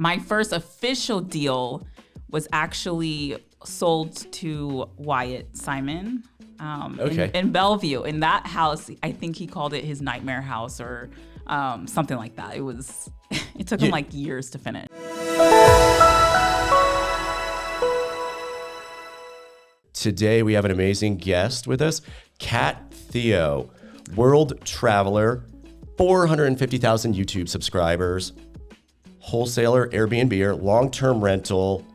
My first official deal was actually sold to Wyatt Simon in Bellevue. In that house, I think he called it his nightmare house or something like that. It took him like years to finish. Today we have an amazing guest with us, Kat Theo, world traveler, 450,000 YouTube subscribers, wholesaler, Airbnb, long-term rental,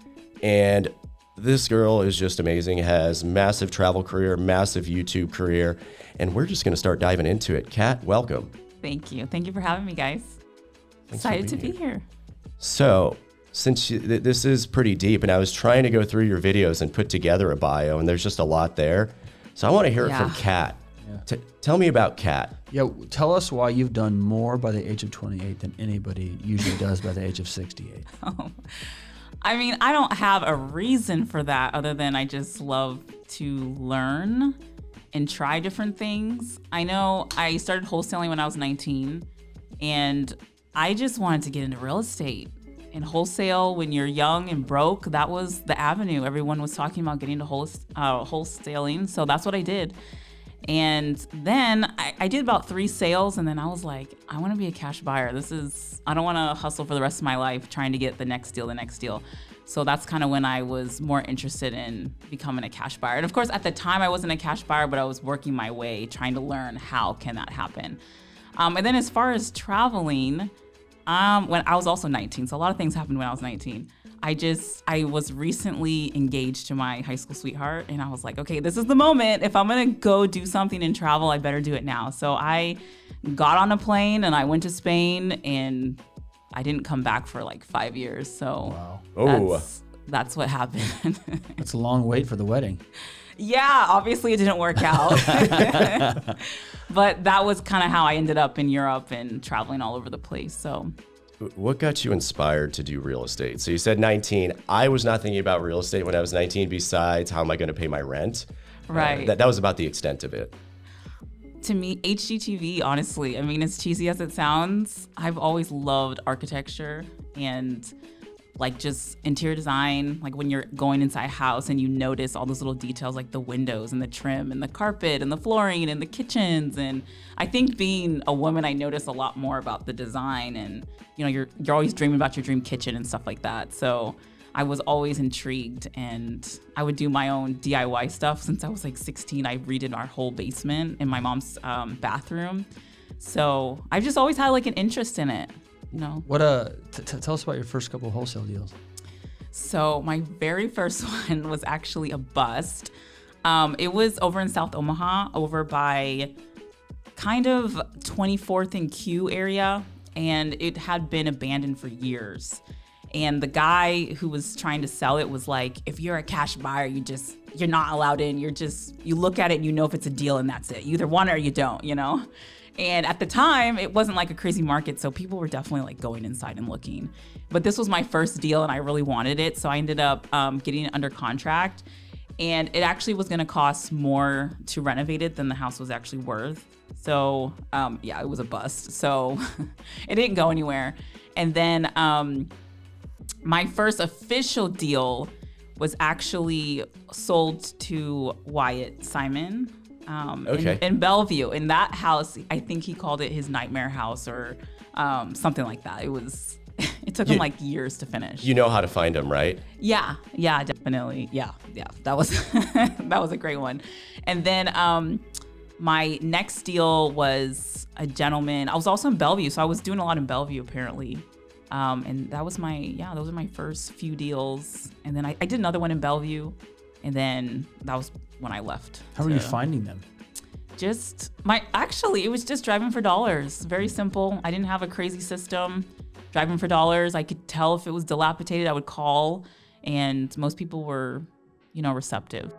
and this girl is just amazing, has massive travel career, massive YouTube career, and we're just gonna start diving into it. Kat, welcome. Thank you. Thank you for having me, guys. Excited to be here. So, since this is pretty deep, and I was trying to go through your videos and put together a bio, and there's just a lot there. So I want to hear it from Kat. Yeah. Tell me about Kat. Yeah, tell us why you've done more by the age of 28 than anybody usually does by the age of 68. Oh. I mean, I don't have a reason for that other than I just love to learn and try different things. I know I started wholesaling when I was 19, and I just wanted to get into real estate. In wholesale, when you're young and broke, that was the avenue. Everyone was talking about getting into wholesaling, so that's what I did. And then I did about 3 sales, and then I was like, I want to be a cash buyer. I don't want to hustle for the rest of my life trying to get the next deal. So that's kind of when I was more interested in becoming a cash buyer. And of course, at the time, I wasn't a cash buyer, but I was working my way, trying to learn how can that happen. And then as far as traveling, when I was also 19, so a lot of things happened when I was 19. I was recently engaged to my high school sweetheart, and I was like, okay, this is the moment. If I'm gonna go do something and travel, I better do it now. So I got on a plane and I went to Spain, and I didn't come back for like 5 years. So that's what happened. That's a long wait for the wedding. Yeah, obviously it didn't work out. But that was kind of how I ended up in Europe and traveling all over the place. So, what got you inspired to do real estate? So you said 19. I was not thinking about real estate when I was 19 besides how am I going to pay my rent? Right. That was about the extent of it. To me, HGTV, honestly, I mean, as cheesy as it sounds, I've always loved architecture and like just interior design, like when you're going inside a house and you notice all those little details like the windows and the trim and the carpet and the flooring and the kitchens. And I think being a woman, I notice a lot more about the design, and you're always dreaming about your dream kitchen and stuff like that. So I was always intrigued, and I would do my own DIY stuff. Since I was like 16, I redid our whole basement in my mom's bathroom. So I've just always had like an interest in it. What tell us about your first couple of wholesale deals. So my very first one was actually a bust. It was over in South Omaha, over by kind of 24th and Q area, and it had been abandoned for years. And the guy who was trying to sell it was like, if you're a cash buyer, you're not allowed in. You look at it and you know if it's a deal and that's it. You either want it or you don't, And at the time, it wasn't like a crazy market, so people were definitely like going inside and looking. But this was my first deal, and I really wanted it, so I ended up getting it under contract. And it actually was gonna cost more to renovate it than the house was actually worth. So it was a bust. So it didn't go anywhere. And then my first official deal was actually sold to Wyatt Simon. In Bellevue. In that house, I think he called it his nightmare house or something like that. It took him like years to finish. You know how to find him, right? Yeah, definitely. Yeah. That was that was a great one. And then my next deal was a gentleman. I was also in Bellevue, so I was doing a lot in Bellevue apparently. And those are my first few deals. And then I did another one in Bellevue. And then that was when I left. How were you finding them? It was just driving for dollars. Very simple. I didn't have a crazy system. Driving for dollars. I could tell if it was dilapidated, I would call. And most people were, receptive.